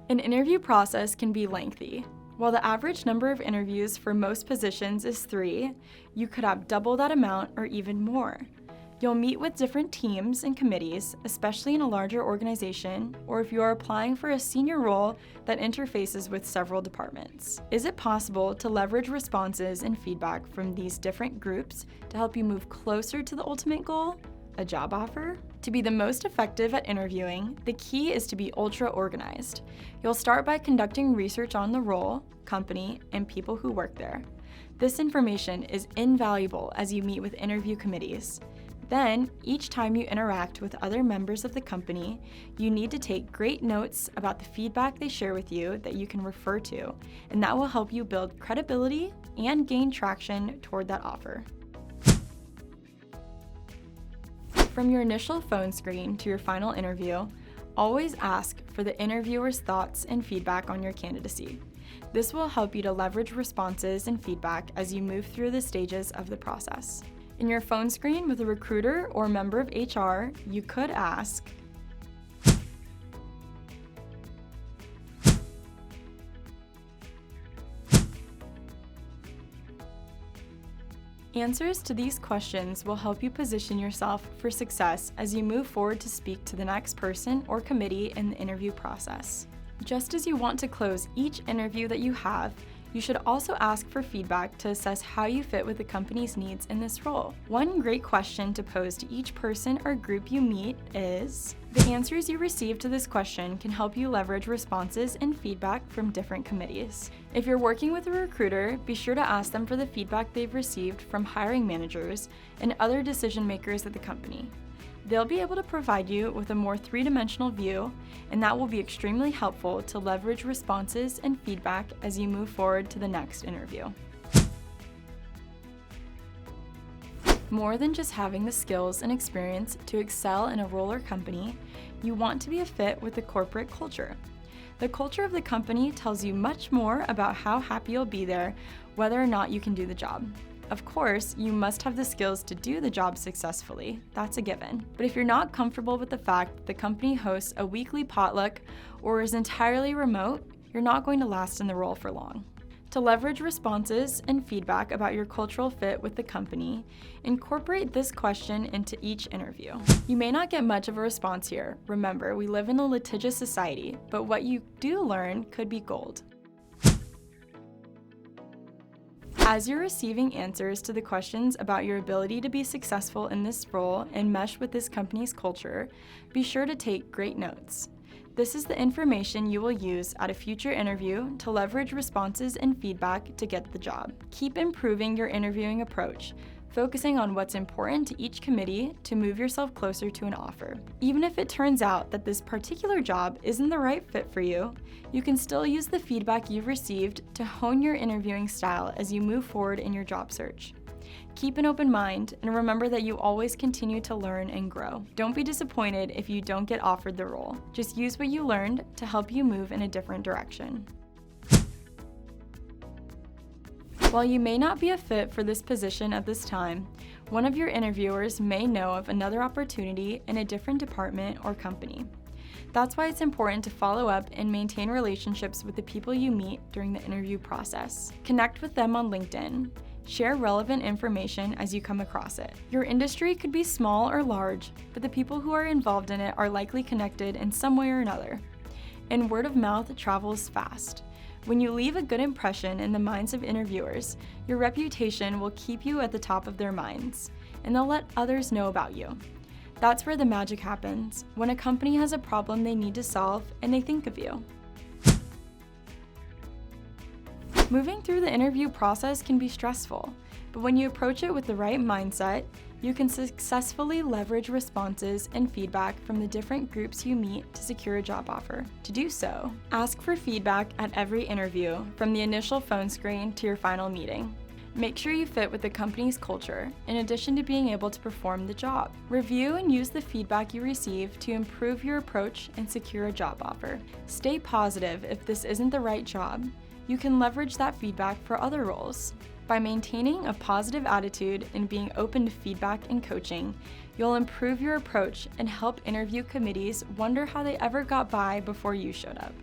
An interview process can be lengthy. While the average number of interviews for most positions is 3, you could have double that amount or even more. You'll meet with different teams and committees, especially in a larger organization, or if you are applying for a senior role that interfaces with several departments. Is it possible to leverage responses and feedback from these different groups to help you move closer to the ultimate goal, a job offer? To be the most effective at interviewing, the key is to be ultra-organized. You'll start by conducting research on the role, company, and people who work there. This information is invaluable as you meet with interview committees. Then, each time you interact with other members of the company, you need to take great notes about the feedback they share with you that you can refer to, and that will help you build credibility and gain traction toward that offer. From your initial phone screen to your final interview, always ask for the interviewer's thoughts and feedback on your candidacy. This will help you to leverage responses and feedback as you move through the stages of the process. In your phone screen with a recruiter or member of HR, you could ask, answers to these questions will help you position yourself for success as you move forward to speak to the next person or committee in the interview process. Just as you want to close each interview that you have, you should also ask for feedback to assess how you fit with the company's needs in this role. One great question to pose to each person or group you meet is, the answers you receive to this question can help you leverage responses and feedback from different committees. If you're working with a recruiter, be sure to ask them for the feedback they've received from hiring managers and other decision makers at the company. They'll be able to provide you with a more three-dimensional view, and that will be extremely helpful to leverage responses and feedback as you move forward to the next interview. More than just having the skills and experience to excel in a role or company, you want to be a fit with the corporate culture. The culture of the company tells you much more about how happy you'll be there, whether or not you can do the job. Of course, you must have the skills to do the job successfully, that's a given. But if you're not comfortable with the fact that the company hosts a weekly potluck or is entirely remote, you're not going to last in the role for long. To leverage responses and feedback about your cultural fit with the company, incorporate this question into each interview. You may not get much of a response here. Remember, we live in a litigious society, but what you do learn could be gold. As you're receiving answers to the questions about your ability to be successful in this role and mesh with this company's culture, be sure to take great notes. This is the information you will use at a future interview to leverage responses and feedback to get the job. Keep improving your interviewing approach, focusing on what's important to each committee to move yourself closer to an offer. Even if it turns out that this particular job isn't the right fit for you, you can still use the feedback you've received to hone your interviewing style as you move forward in your job search. Keep an open mind and remember that you always continue to learn and grow. Don't be disappointed if you don't get offered the role. Just use what you learned to help you move in a different direction. While you may not be a fit for this position at this time, one of your interviewers may know of another opportunity in a different department or company. That's why it's important to follow up and maintain relationships with the people you meet during the interview process. Connect with them on LinkedIn. Share relevant information as you come across it. Your industry could be small or large, but the people who are involved in it are likely connected in some way or another. And word of mouth travels fast. When you leave a good impression in the minds of interviewers, your reputation will keep you at the top of their minds, and they'll let others know about you. That's where the magic happens, when a company has a problem they need to solve and they think of you. Moving through the interview process can be stressful, but when you approach it with the right mindset, you can successfully leverage responses and feedback from the different groups you meet to secure a job offer. To do so, ask for feedback at every interview, from the initial phone screen to your final meeting. Make sure you fit with the company's culture, in addition to being able to perform the job. Review and use the feedback you receive to improve your approach and secure a job offer. Stay positive if this isn't the right job. You can leverage that feedback for other roles. By maintaining a positive attitude and being open to feedback and coaching, you'll improve your approach and help interview committees wonder how they ever got by before you showed up.